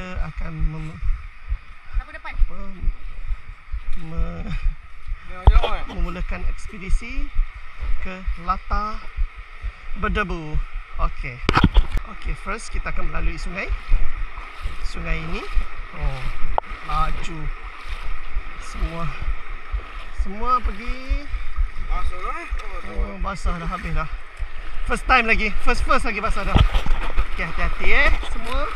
akan memulakan ekspedisi ke latar berdebu. Okey. Okey, first kita akan melalui sungai. Sungai ini, laju. Semua pergi. Basah dah, habis dah. First time lagi. First lagi basah dah. Okey, hati-hati semua.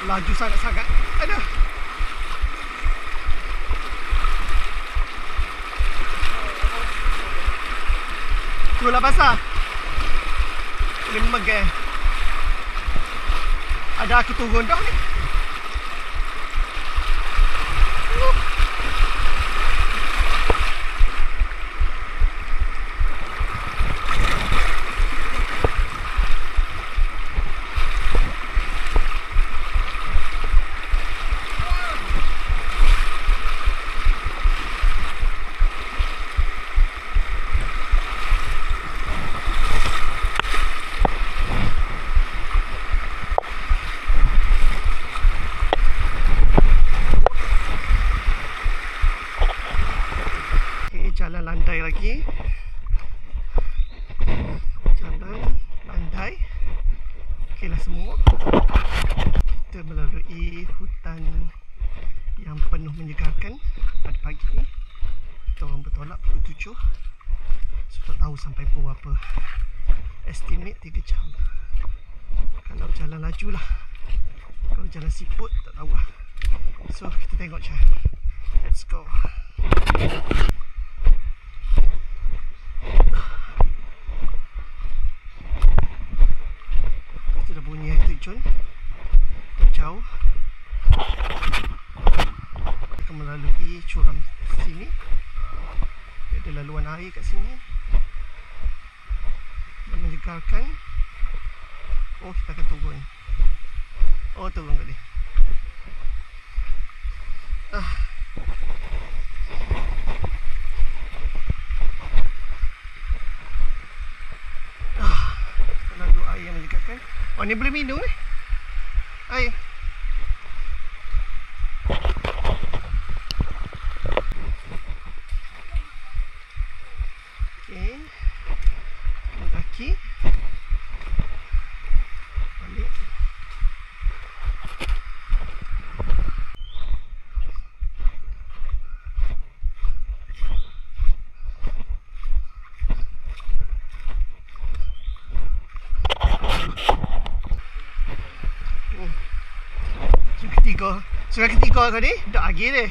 Laju sangat-sangat. Aduh. Itulah basah. Lemeg Ada aku turun dah ni. Jalan landai lagi. Jalan landai. Okeylah semua. Kita melalui hutan yang penuh menyegarkan pada pagi ni. Kita orang bertolak pukul 7. So, tak tahu sampai pukul berapa. Estimate 3 jam. Kalau jalan laju lah. Kalau jalan siput tak tahu lah. So kita tengok je. Let's go. Sudah bunyi terjun terjauh. Akan melalui curam sini. Ada laluan air kat sini yang menyegarkan. Kita akan turun. Turun kali. Air yang menyegarkan. Ni boleh minum ni air. Okey, kaki balik. Sungai ketiga kau ni, dah lagi ni.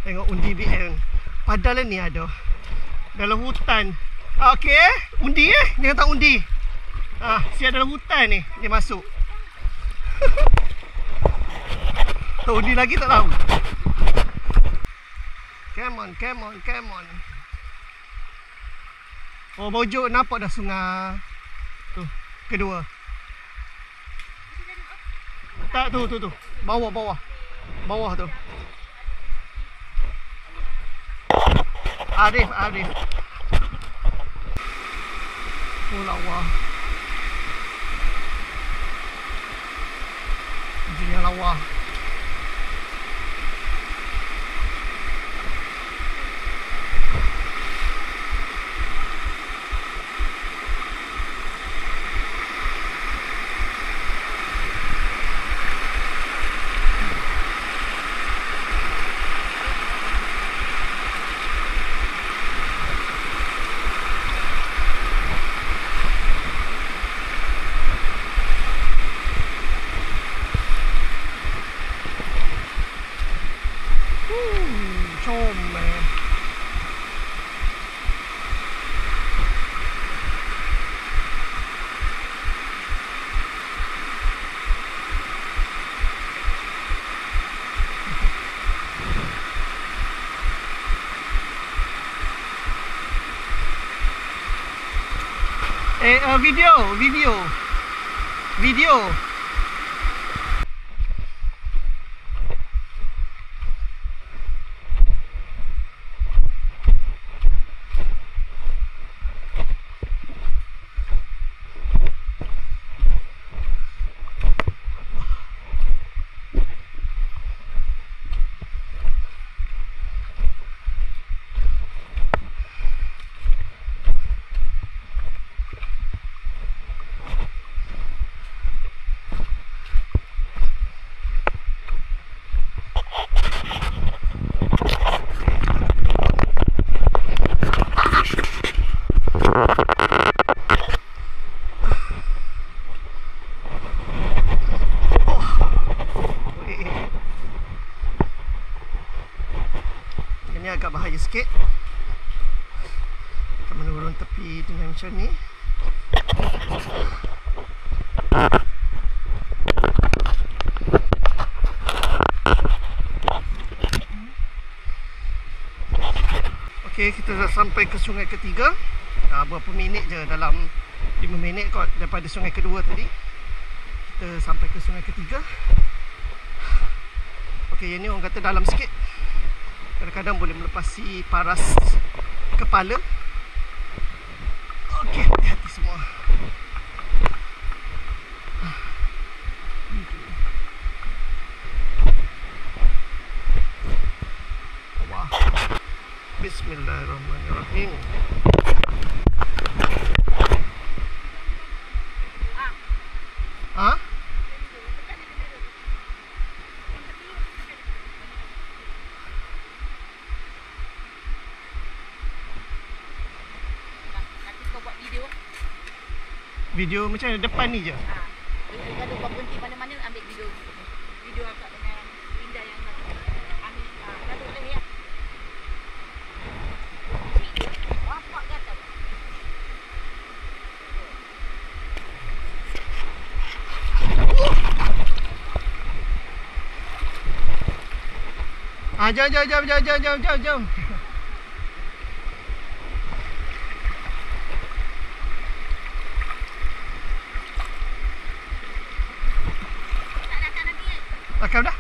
Tengok undi BL. Padahal ni ada dalam hutan. Okey, undi jangan tak undi. Siap dalam hutan ni dia masuk. Tak undi lagi tak tahu. Come on. Bojok nampak dah sungai tu kedua. Tak, tu. Bawah tu. Arif. Lawa. Jenis lawa. Video. dengan macam ni. Okey, kita dah sampai ke sungai ketiga. Berapa minit je, dalam 5 minit kot daripada sungai kedua tadi. Kita sampai ke sungai ketiga. Okey, yang ni orang kata dalam sikit. Kadang-kadang boleh melepasi paras kepala. Okey, hati-hati semua. Wah. Bismillahirrahmanirrahim. Video macam depan ni je. Kalau kau berhenti mana-mana ambil video. Video akak dengan Linda yang ambil lalu boleh ya. Bapak kata. Jom. Rakam dah.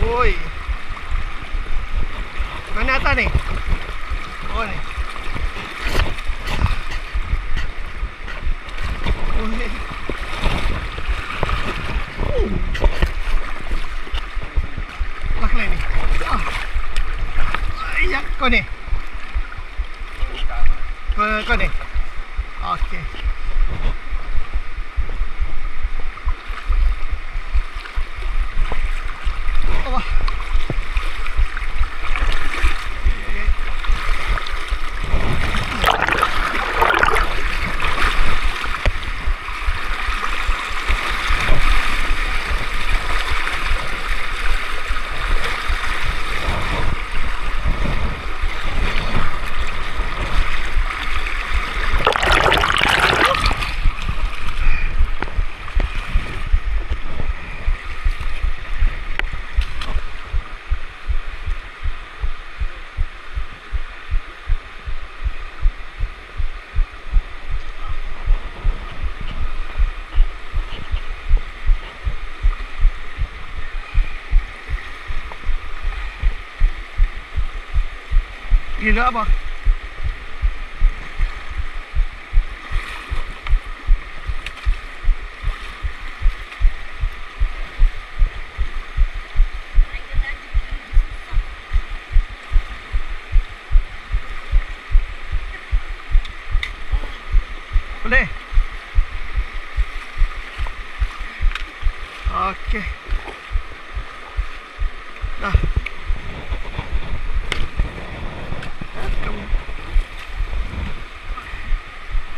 Oi. Mana atas ni? Oh ni. Oi. Bakal ni. Ya, kau ni. Kau ni. Okey. Gila apa? Boleh? Okey. Dah.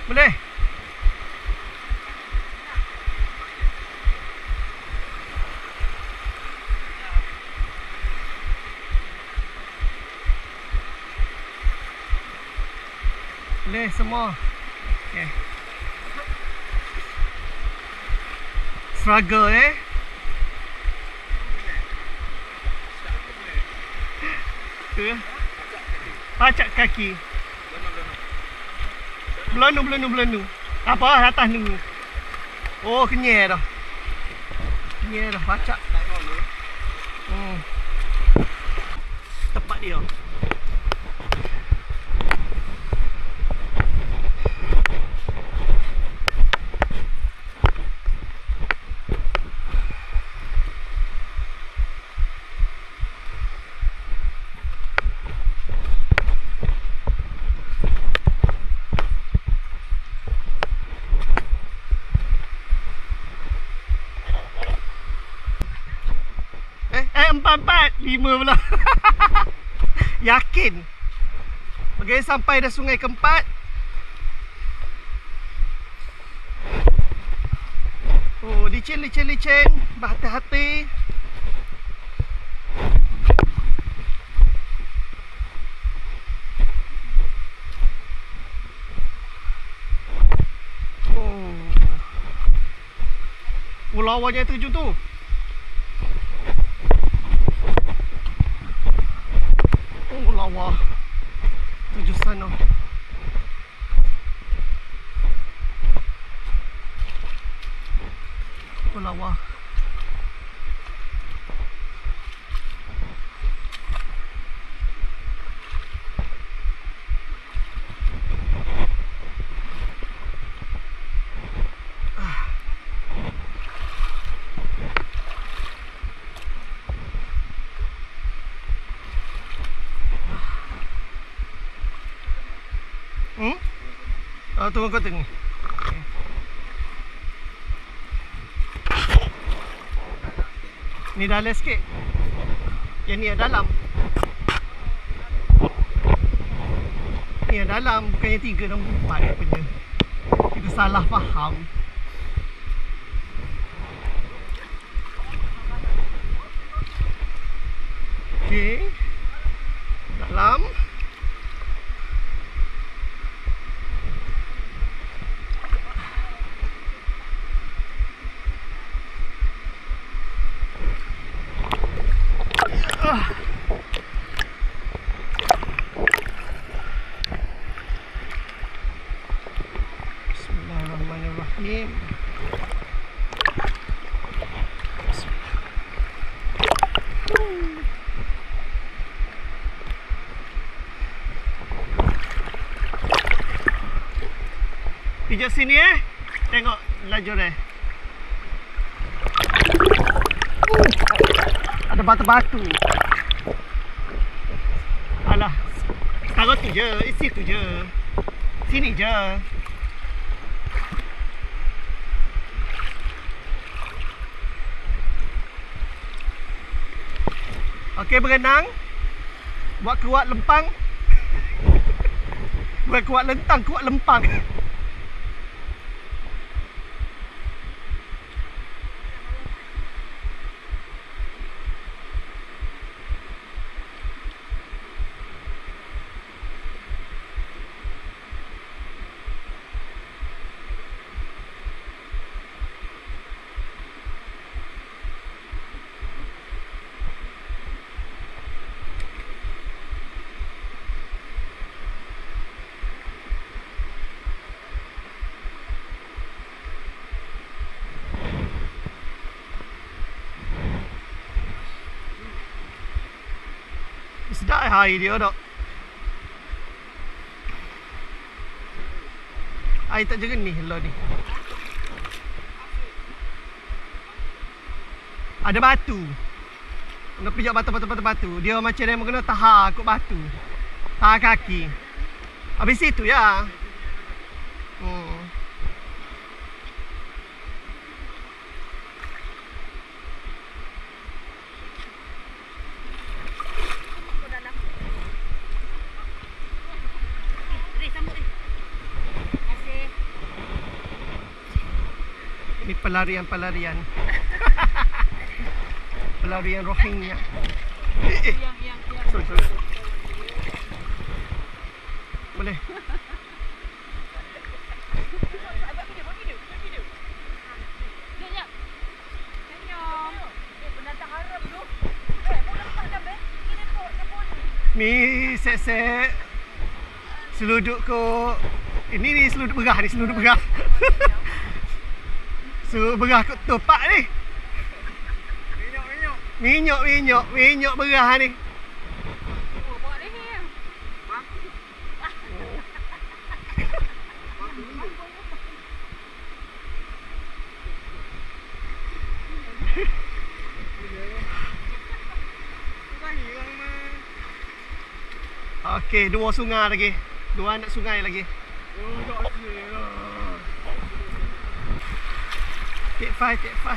Boleh? Boleh semua. Okey. Struggle Tu ya. Pacak kaki. Belanu. Apa atas ni? Oh, kenyal dah. Kenyal dah pacak. dia. Empat, 5 pula. Yakin. Okay, sampai dah sungai keempat. Oh, licin. Berhati-hati. Oh, lawannya terjun tu. Lawa tujuh sana. Lawa. Tunggu kau tengok. Ni dalam sikit. Yang ni yang dalam. Ni yang dalam. Bukannya 3 dan 4 punya. Kita salah faham. Okey. Dalam. Bismillahirrahmanirrahim. Pijak sini tengok lajur ada batu-batu. Alah, taruh tu je, isi tu je. Sini je. Okey, berenang. Buat kuat lempang. Bukan kuat lentang, kuat lempang. Sedap air dia dok. Air tak jernih lah ni. Ada batu. Kena pijak batu. Dia macam dia kena tahan kot batu. Tahan kaki. Habis itu ya. Ini pelarian pelarian Rohingya. Sorry. Boleh. Ni set seluduk ko. Ini ni seluduk berah ni, seluduk berah. Seluduk berah ko topak ni. Minyak berah ni. Okey, 2 sungai lagi. 2 anak sungai lagi. Take 5, take 5.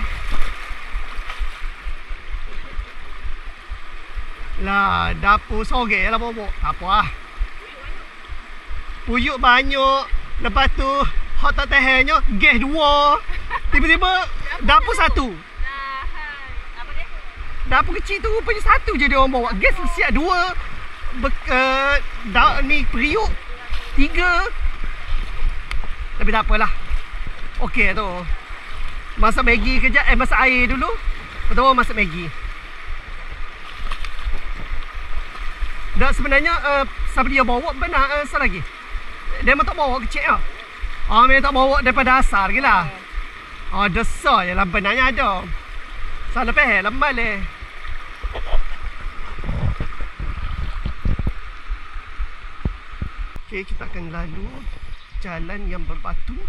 Lah, dapur sorek lah bobok. Tak apa lah. Puyuk banyak. Lepas tu, hot tak tahannya, gas 2. Tiba-tiba, dapur 1. Apa dia? Dapur kecil tu rupanya 1 je dia orang bawa. Gas siap 2. Ni periuk 3. Tapi tak apalah. Okey tu. Masak Maggi kejap. Masak air dulu. Betul, masak Maggi. Dan sebenarnya siapa dia bawa benar asal lagi. Dia memang tak bawa kecil lah. Memang tak bawa daripada asal lagi lah. Dasar je lah benarnya ada. Salah faham lah balik. Okay, kita akan lalu jalan yang berbatu,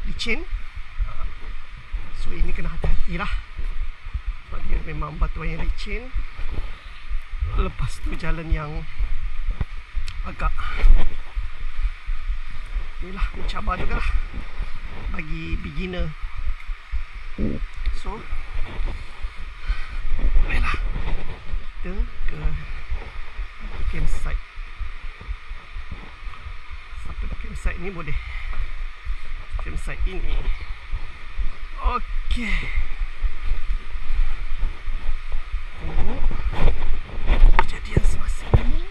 licin. So ini kena hati-hati lah. Sebab dia memang batuan yang licin. Lepas tu jalan yang agak inilah mencabar juga lah bagi beginner. So baiklah, kita ke campsite. Sampai ke campsite ni boleh. Campsite ini. Okey. Tengok kejadian semasa ini.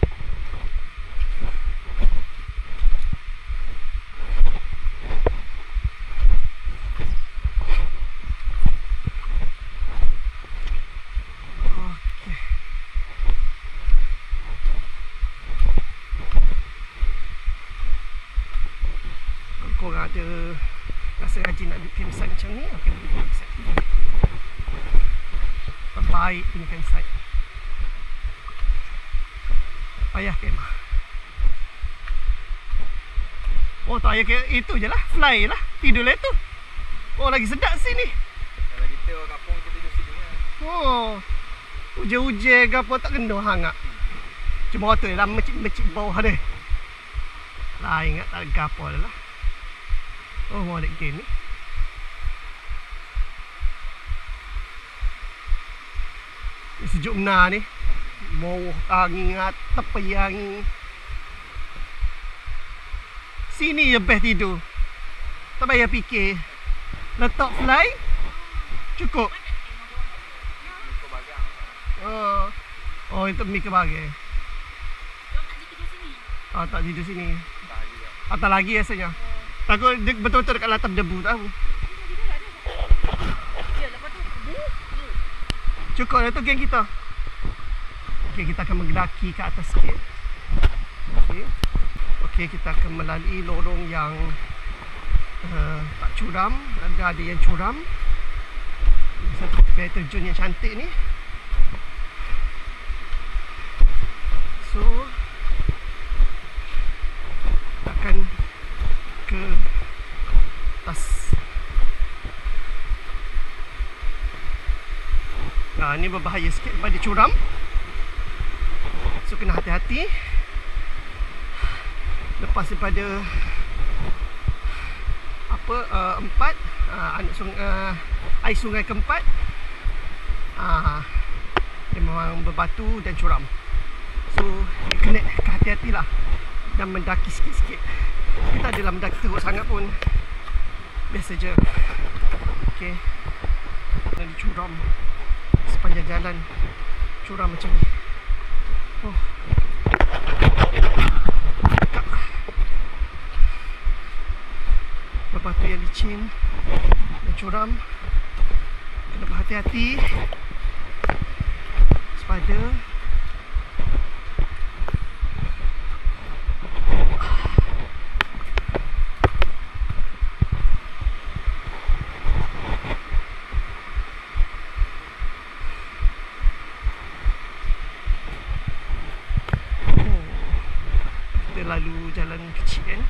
Korang ada rasa rajin nak duduk campsite macam ni, akan duduk campsite ni. Terbaik punya campsite. Payah kemah. Oh tak payah kemah, itu je lah, fly lah. Tidur lah tu. Oh lagi sedap sini. Kalau kita orang kampung kita tidur sini kan. Oh, hujan-hujan ke apa tak kena hangat. Cuma tu lah mecik-mecik bawah dia. Lah ingat tak ada apa lah. Oh, mau ada game ni. Sejuk benar ni. Mau angin atap payang. Sini je best tidur. Tak payah fikir. Letak fly cukup. Oh itu mi ke bagai. Tak tidur sini. Tak lagi rasanya. Takut dia betul-betul dekat latap debu tahu. Cukup dah tu geng kita. Okey, kita akan mendaki ke atas sikit. Okey, kita akan melalui lorong yang tak curam, ada yang curam. Satu air terjun yang cantik ni. So kita akan ke atas. Nah, ni berbahaya sikit pada curam. So kena hati-hati. Lepas daripada empat anak air sungai keempat, dia memang berbatu dan curam. So kena hati-hatilah dan mendaki sikit-sikit. Kita adalah mendaki teruk sangat pun. Biasa je. Okey. Dan curam sepanjang jalan. Curam macam ni. Oh. Batu yang licin dan curam. Kena berhati-hati. Sepada lalu jalan kecil kan.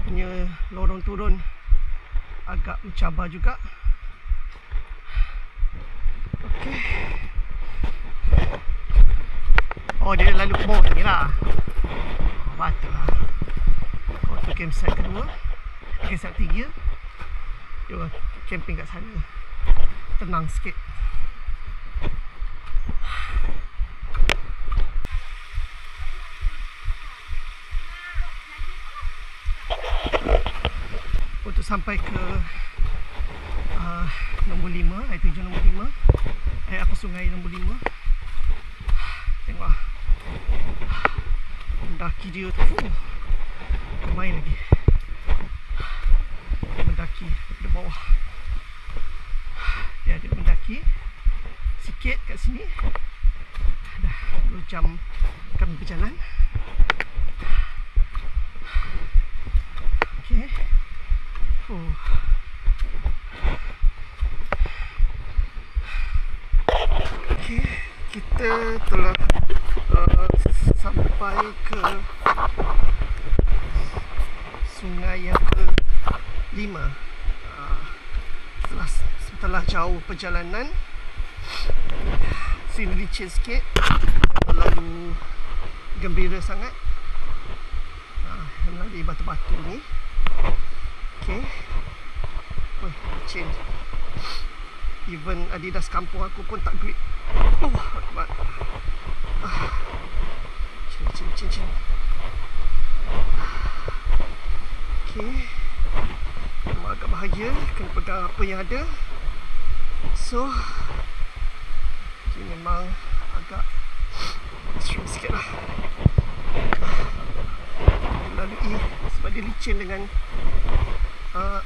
punya lorong turun agak mencabar juga. Okey. Oh, dia lalu ke bawah ni lah. Oh, patut lah. Oh, tu campsite kedua. Campsite 3. Dia camping kat sana. Tenang sikit. Untuk sampai ke nombor 5, air terjun nombor 5, air apa sungai nombor 5. Tengok lah, mendaki dia tu, main lagi. Dia mendaki dari bawah. Dia ada mendaki sikit kat sini. Dah 2 jam kami berjalan. Okey. Okey, kita telah sampai ke sungai yang ke-5. Setelah jauh perjalanan, sini licin sikit, terlalu gembira sangat. Melalui batu-batu ni. Okey. Oh, licin. Even Adidas kampung aku pun tak grip. Oh, akbar. Cin. Okey. Memang agak bahagia kena pegang apa yang ada. So, okay, memang agak extreme sikit lah. Lalui sebab dia licin dengan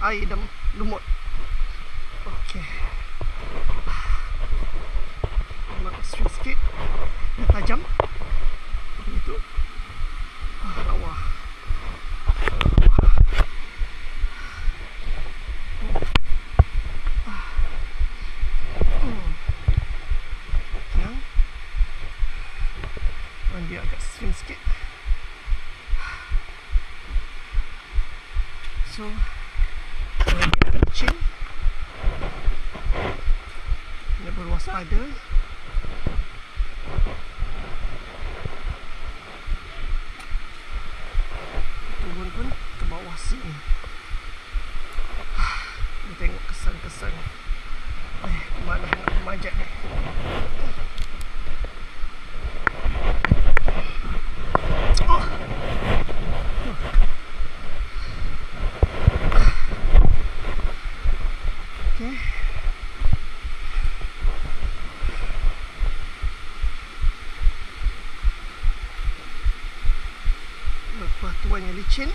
air dan lumut. Okey. Memang extreme sikit. Dia tajam. Begitu. Lawa. Dia agak extreme sikit. So, dia licin. Kena berwaspada. Turun pun ke bawah sini. Kita tengok kesan-kesan. Mana nak memanjat ni. Batuan yang licin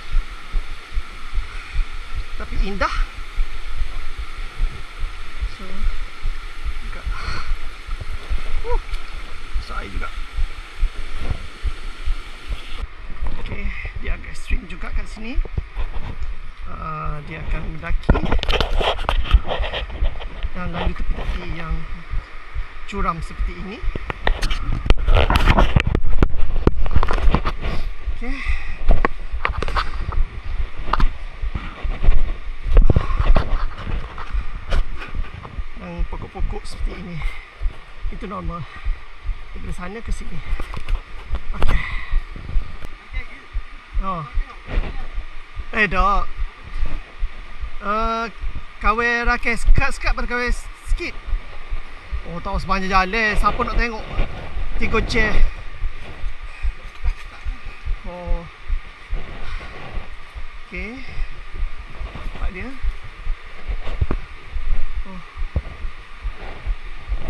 tapi indah. So juga so air juga. Okey, dia agak ekstrim juga kat sini. Dia akan mendaki dan lalu tepi-tepi yang curam seperti ini. Okey. Pokok-pokok seperti ini itu normal dari sana ke sini. Okey. Oh. Dok. Kawai raket sekat berkawai sikit. Oh, tahu sepanjang jalan siapa nak tengok 3 chair. Oh. Okey. Nampak dia. Oh.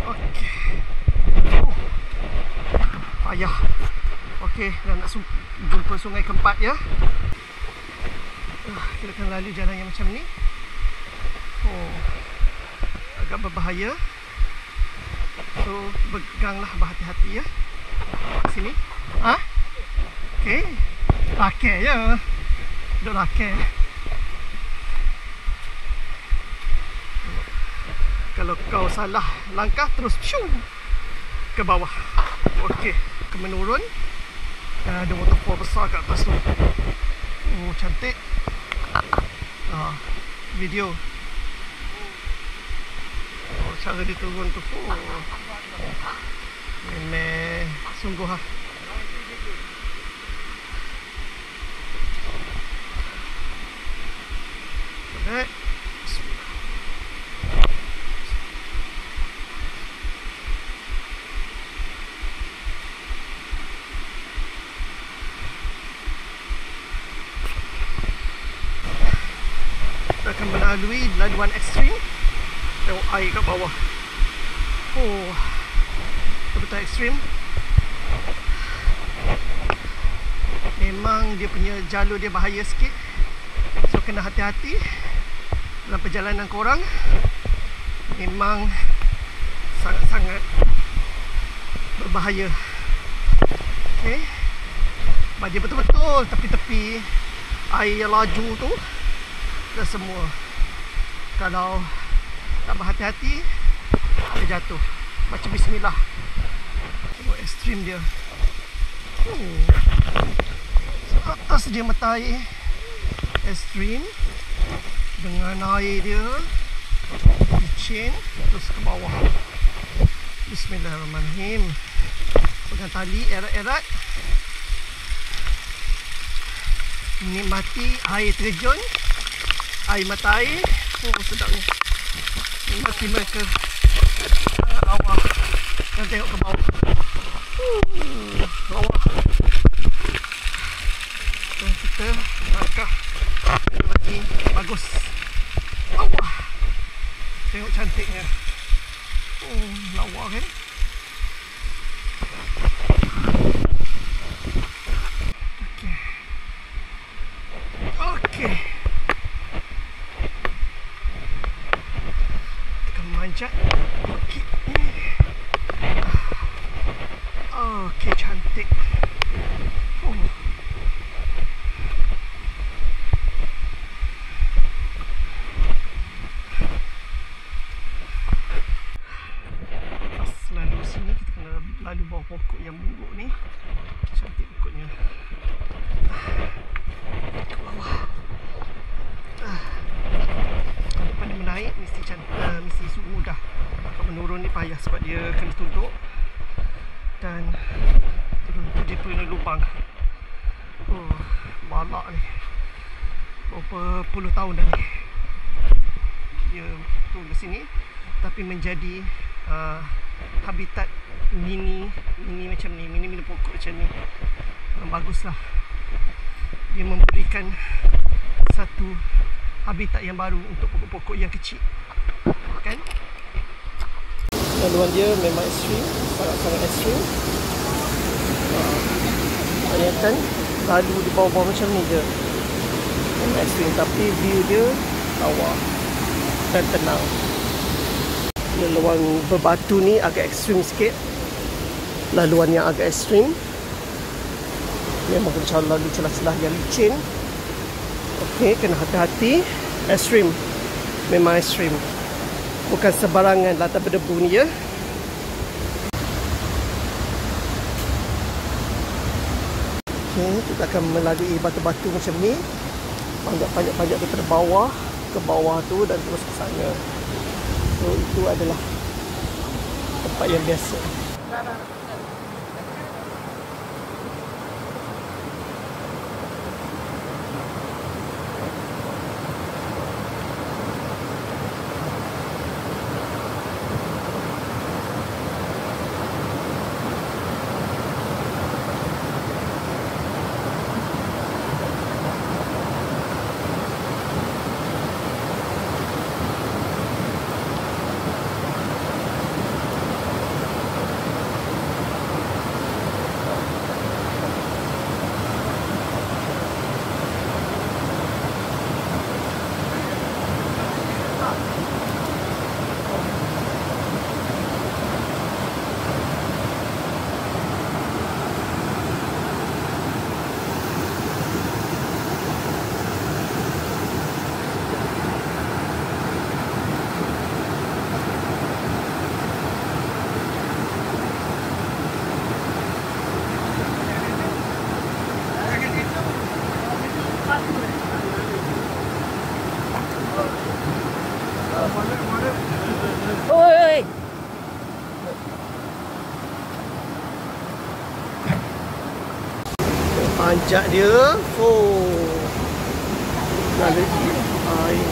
Okey. Payah. Okey, dah nak jumpa sungai keempat ya. Kita akan lalu jalan yang macam ni. Oh, agak berbahaya. So, peganglah berhati-hati ya. Sini. Okey. Pakai je. Duk pakai. Kalau kau salah langkah terus ke bawah. Okey, ke menurun. Ada waterfall besar kat atas tu. Oh, cantik. Video. Oh, cara dia turun tu. Memang sungguh lah. Alright. Kita akan melalui laluan ekstrim. Tengok air kat bawah. Oh, betul-betul ekstrim. Memang dia punya jalur dia bahaya sikit. So kena hati-hati dalam perjalanan korang. Memang sangat-sangat berbahaya. Okay, dia betul-betul tepi-tepi air yang laju tu dah semua. Kalau tak berhati-hati, dia jatuh. Baca bismillah. Tengok ekstrim dia. Atas dia mata air ekstrim dengan air dia licin terus ke bawah. Bismillahirrahmanirrahim. Pegang tali erat-erat, menikmati air terjun, air mata air. Oh, sedapnya. Nikmati mereka bawah dan tengok ke bawah. Bawah. Dan kita langkah lagi bagus. Bawah. Tengok cantiknya. Oh, lawa kan? Okey. Kita manjat bukit ni. Okey, cantik. Oh. Lalu sini kita kena lalu bawah pokok yang buruk ni. Cantik pokoknya. Ke bawah. Kalau pandai menaik mesti cantik, mesti mudah. Kalau menurun ni payah sebab dia kena tunduk dan turun tu dia punya lubang. Oh, balak ni. Berapa puluh tahun dah ni dia turun ke sini, tapi menjadi habitat mini macam ni, mini pokok macam ni. Baguslah. Dia memberikan satu habitat yang baru untuk pokok-pokok yang kecil. Kan? Laluan dia memang ekstrim, sangat-sangat ekstrim. Bayangkan lalu di bawah-bawah macam ni je. Memang ekstrim, tapi view dia lawa dan tenang. Laluan berbatu ni agak ekstrim sikit. Laluan yang agak ekstrim. Memang kena lalu celah-celah yang licin. Okey, kena hati-hati. Ekstrim. Memang ekstrim. Bukan sebarangan latar berdebu ni ya. Okey, kita akan melalui batu-batu macam ni. Panjat-panjat daripada bawah ke bawah tu dan terus ke sana. So itu adalah tempat yang biasa. panjat dia. Oh. Lalu air.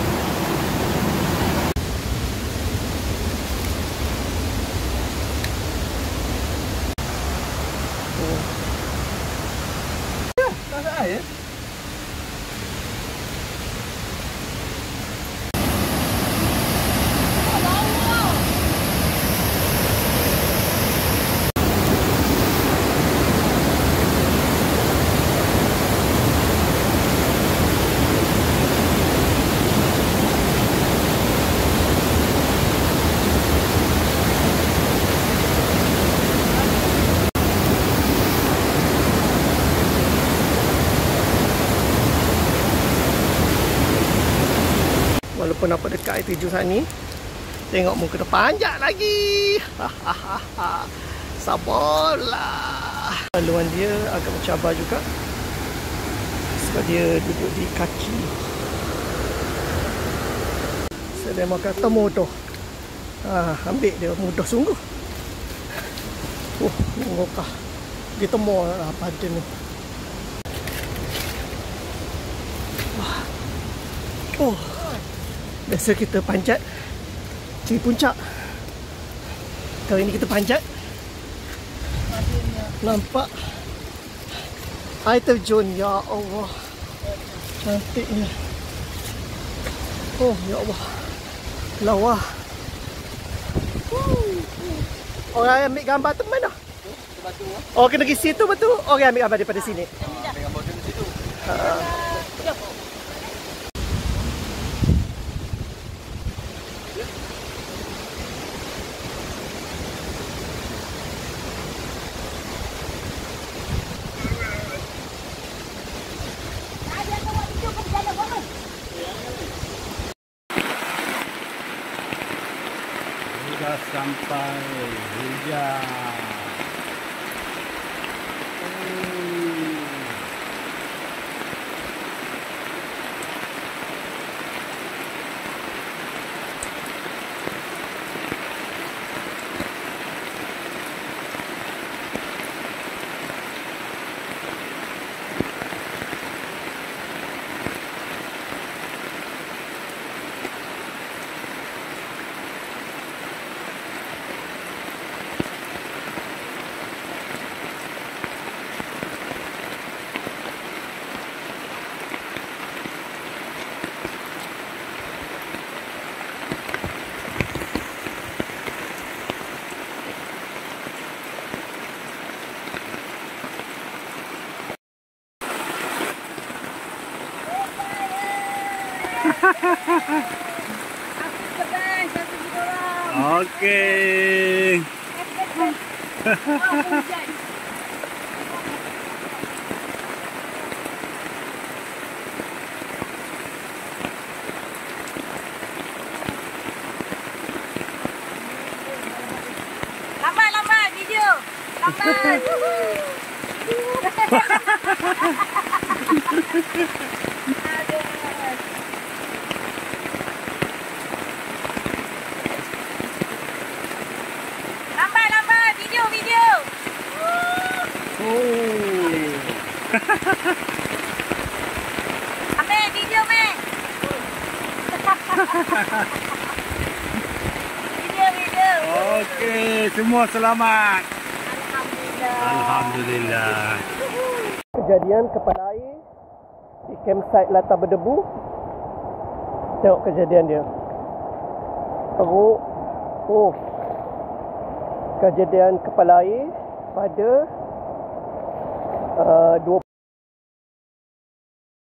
Oh. Ya, tak ada air. Walaupun nampak dekat air terjun saat ni, tengok muka dia panjat lagi. Sabarlah. Laluan dia agak mencabar juga, sebab dia duduk di kaki. Saya mau kata mudah. Ambil dia mudah sungguh. Mengokah. Dia temu pada ni. Biasa kita panjat di puncak. Kali ni kita panjat, nampak air terjun. Ya Allah, cantiknya. Oh ya Allah, lawa. Orang ambil gambar tu mana? Oh, kena pergi situ betul? Orang ambil gambar daripada sini. Ambil gambar di situ. Sudah sampai hujan. Okey. Lambat video. Lambat. Lambat video. Ambil video, Mek. Video. Okey, semua selamat. Alhamdulillah. Kejadian kepala air di campsite Latar Berdebu. Tengok kejadian dia. Teruk. Kejadian kepala air pada